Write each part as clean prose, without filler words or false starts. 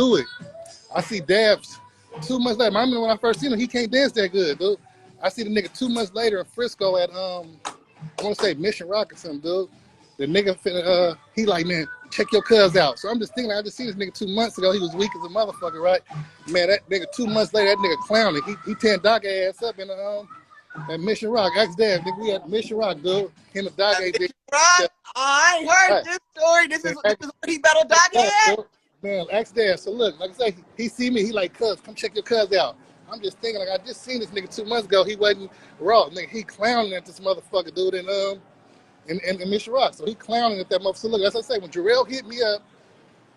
do it. I see Dabs 2 months later. I remember when I first seen him, he can't dance that good, dude. I see the nigga 2 months later in Frisco at I want to say Mission Rock or something, dude. The nigga finna, he like, man, check your cuz out. So I'm just thinking, I just seen this nigga 2 months ago. He was weak as a motherfucker, right? Man, that nigga 2 months later, that nigga clowning. He tearing Doc ass up in at Mission Rock. Ask Dad, nigga, we at Mission Rock, dude. Him and Doc ain't Mission Rock? I ain't heard this story. This is where he battled Doc at? Man, ask Dad. So look, like I say, he see me, he like, cuz, come check your cuz out. I'm just thinking, like, I just seen this nigga 2 months ago. He wasn't raw. Nigga, he clowning at this motherfucker, dude, in Mission Rock. So he clowning at that motherfucker. So look, as I say, when Jarrell hit me up,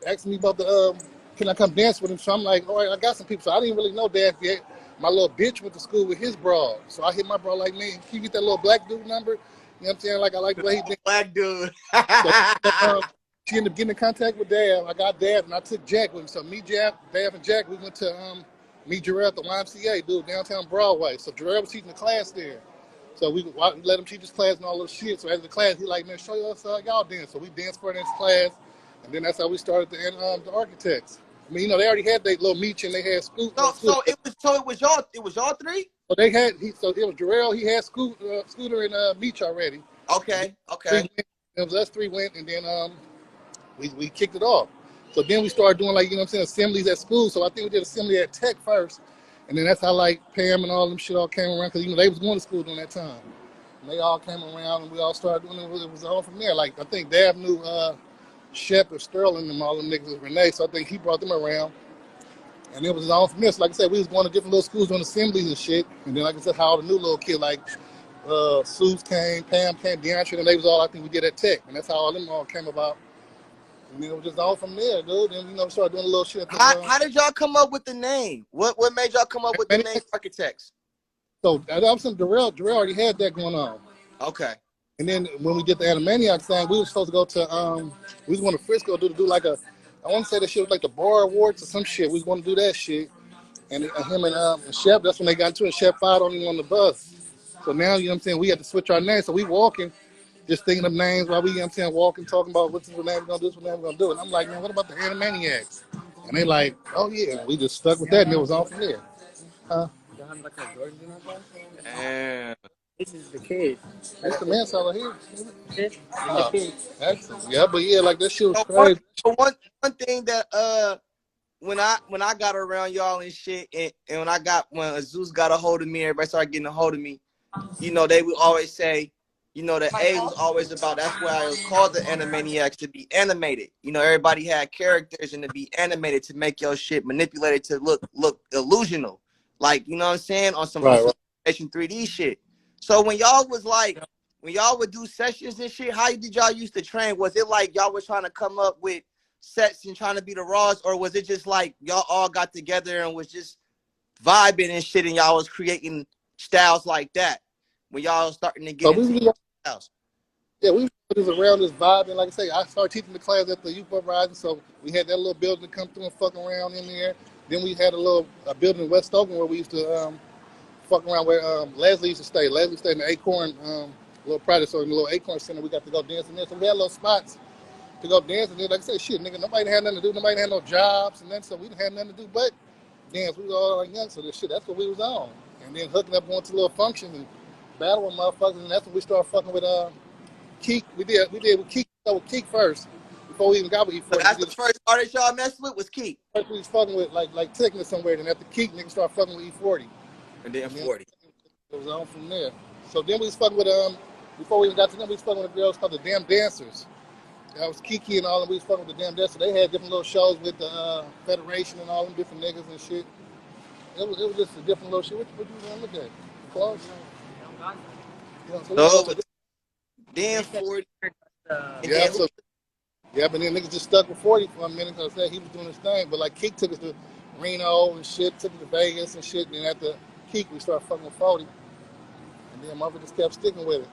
asked me about the, can I come dance with him? So I'm like, all right, I got some people. So I didn't really know Dad yet. My little bitch went to school with his broad. So I hit my bro like, man, can you get that little black dude number? You know what I'm saying? Like, I like the way he did. Black dude. So, she ended up getting in contact with Dad. I got Dad, and I took Jack with him. So me, Dad, and Jack, we went to meet Jarrell at the YMCA, dude, downtown Broadway. So Jarrell was teaching the class there. So we let him teach his class and all this shit. So after the class, he like, man, show us how y'all dance. So we danced for his class, and then that's how we started the Architects. I mean, you know, they already had their little meet and they had Scoot. So it was y'all three? So they had so it was Jarrell, he had Scooter and Meech already. Okay. It was us three went, and then we kicked it off. So then we started doing, like, you know what I'm saying, assemblies at school. So I think we did assembly at Tech first. And then that's how, like, Pam and all them shit all came around. Because, you know, they was going to school during that time. And they all came around and we all started doing it. It was all from there. Like, I think Dab knew Shep or Sterling and all them niggas was Renee. So I think he brought them around. And it was all from there. So like I said, we was going to different little schools doing assemblies and shit. And then, like I said, how all the new little kids, like Suze came, Pam came, DeAndre, and they was all, I think we did at Tech. And that's how all them all came about. And then it was just all from there, dude. And, you know, we started doing a little shit. How did y'all come up with the name? What made y'all come up with the name Architects? So that was some Darrell already had that going on. Okay. And then when we did the Animaniakz thing, we were supposed to go to we was going to Frisco to do like I want to say that shit was like the Bar Awards or some shit. We was going to do that shit. And him and Shep, that's when they got into it. Shep fired on him on the bus. So now, you know what I'm saying, we had to switch our names. So we walking, just thinking of names while we, you know what I'm saying, walking, talking about what's the name we're going to do, this what name we're going to do. And I'm like, man, what about the Animaniakz? And they like, oh yeah. And we just stuck with that and it was all from there. Huh? Damn. This is the kid. That's the man saw here. This the kid. Excellent. Yeah, but yeah, like that shit was crazy. One thing that when I got around y'all and shit, and when Zeus got a hold of me, everybody started getting a hold of me. You know, they would always say, you know, the A was always about, that's why it was called the Animaniacs, to be animated. You know, everybody had characters and to be animated to make your shit manipulated to look illusional. Like, you know what I'm saying? On some PlayStation 3D shit. So when y'all was like, when y'all would do sessions and shit, how did y'all used to train? Was it like y'all was trying to come up with sets and trying to be the Raws, or was it just like y'all all got together and was just vibing and shit and y'all was creating styles like that when y'all was starting to get into styles? Yeah, we was around this vibe, and like I say, I started teaching the class at the Youth Uprising, so we had that little building to come through and fuck around in there. Then we had a building in West Oakland where we used to fuck around where Leslie used to stay. Leslie stayed in the Acorn, little private, so in the little Acorn Center, we got to go dance in there. So we had little spots to go dance, and then, like I said, shit, nigga, nobody had nothing to do, nobody had no jobs, and then so we didn't have nothing to do but dance. We was all like young, so this shit, that's what we was on. And then hooking up, going to little functions and battling motherfuckers, and that's when we started fucking with Keek. We did with Keek, with Keek first, before we even got with E40. So that's the first artist y'all messed with was Keek? First we was fucking with, like Tickner somewhere, then after Keek, niggas started fucking with E40. And then 40. It was on from there. So then we was fucking with, before we even got to them, we was fucking with the girls called the Damn Dancers. That was Kiki and all, and we was fucking with the Damn Dancers. They had different little shows with the Federation and all them different niggas and shit. It was just a different little shit. What you want to look at? Close? So then 40. Yeah, but then niggas just stuck with 40 for a minute because he was doing his thing. But like Keek took us to Reno and shit, took us to Vegas and shit. And then after Keek, we started fucking with 40. And then mother just kept sticking with it.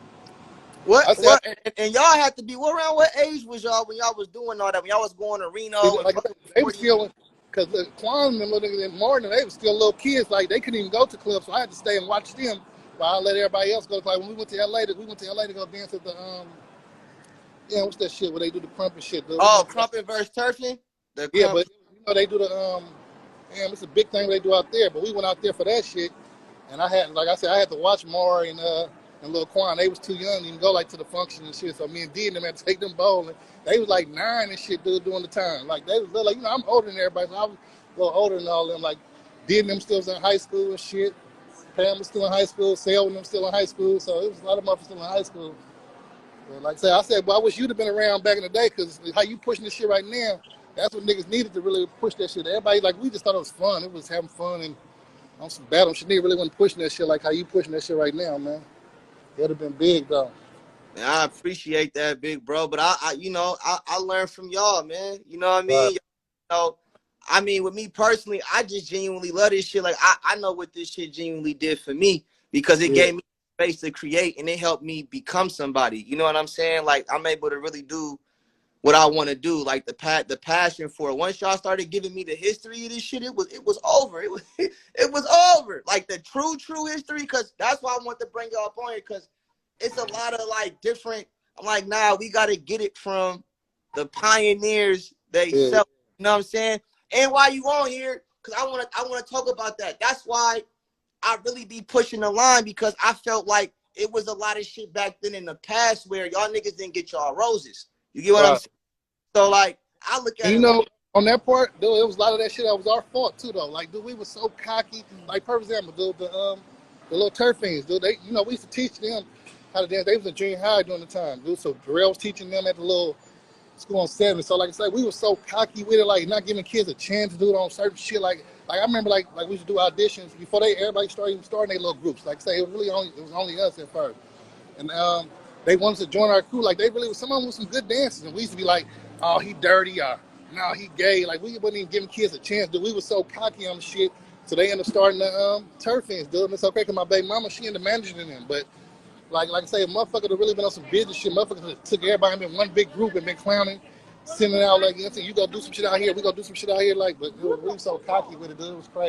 And y'all had to be, around what age was y'all when y'all was doing all that? When y'all was going to Reno? Like, they was still, because Quan and little niggas and Martin, they was still little kids. Like, they couldn't even go to clubs, so I had to stay and watch them while I let everybody else go. Like, when we went to LA, to go dance at the, what's that shit where they do the crumpet shit? Oh, crumpet versus Turfin? Yeah, but they do the damn, it's a big thing they do out there. But we went out there for that shit, and I had, like I said, I had to watch Maury and Lil Quan. They was too young to even go like to the function and shit. So me and D and them had to take them bowling. They was like 9 and shit, dude, during the time. Like they was like, I'm older than everybody, so I was a little older than all them. Like D and them still was in high school and shit. Pam was still in high school. Sale and them still in high school. So it was a lot of motherfuckers still in high school. But like I said, well, I wish you'd have been around back in the day, because how you pushing this shit right now, that's what niggas needed to really push that shit. Everybody, like, we just thought it was fun. It was having fun and on some battle shit. Nigga really wasn't pushing that shit like how you pushing that shit right now, man. It would have been big, though. Man, I appreciate that, big bro. But I learned from y'all, man. You know what I mean? Right. You know, I mean, with me personally, I just genuinely love this shit. Like, I know what this shit genuinely did for me, because it gave me space to create, and it helped me become somebody. You know what I'm saying? Like, I'm able to really do what I want to do. Like the passion for it. Once y'all started giving me the history of this shit, it was over. It was over. Like the true history, because that's why I want to bring y'all up on it, because it's a lot of like different. I'm like, nah, we gotta get it from the pioneers themselves. You know what I'm saying? And why you on here? Because I wanna talk about that. That's why I really be pushing the line, because I felt like it was a lot of shit back then in the past where y'all niggas didn't get y'all roses. You get what I'm saying? So like, I look at it. like, On that part, dude, it was a lot of that shit that was our fault too, though. Like, dude, we were so cocky. Like, for example, dude, the little Turfins, dude, they, we used to teach them how to dance. They was in junior high during the time, dude. So Darrell was teaching them at the little school on 7. So like I said, we were so cocky with it, like not giving kids a chance to do it on certain shit. Like I remember like we used to do auditions before everybody started their little groups. Like I say, it was only us at first. And they wanted to join our crew. Like they really, some of them was some good dancers, and we used to be like, oh, he dirty, or no, he gay. Like we wasn't even giving kids a chance, dude. We were so cocky on the shit. So they ended up starting the Turfins, dude. And it's okay, because my baby mama, she ended up managing them. But like I say, a motherfucker that really been on some business shit. Motherfuckers took everybody and been one big group and been clowning, sending out like, you go do some shit out here, we go do some shit out here. Like, but dude, we were so cocky with it, dude. It was crazy.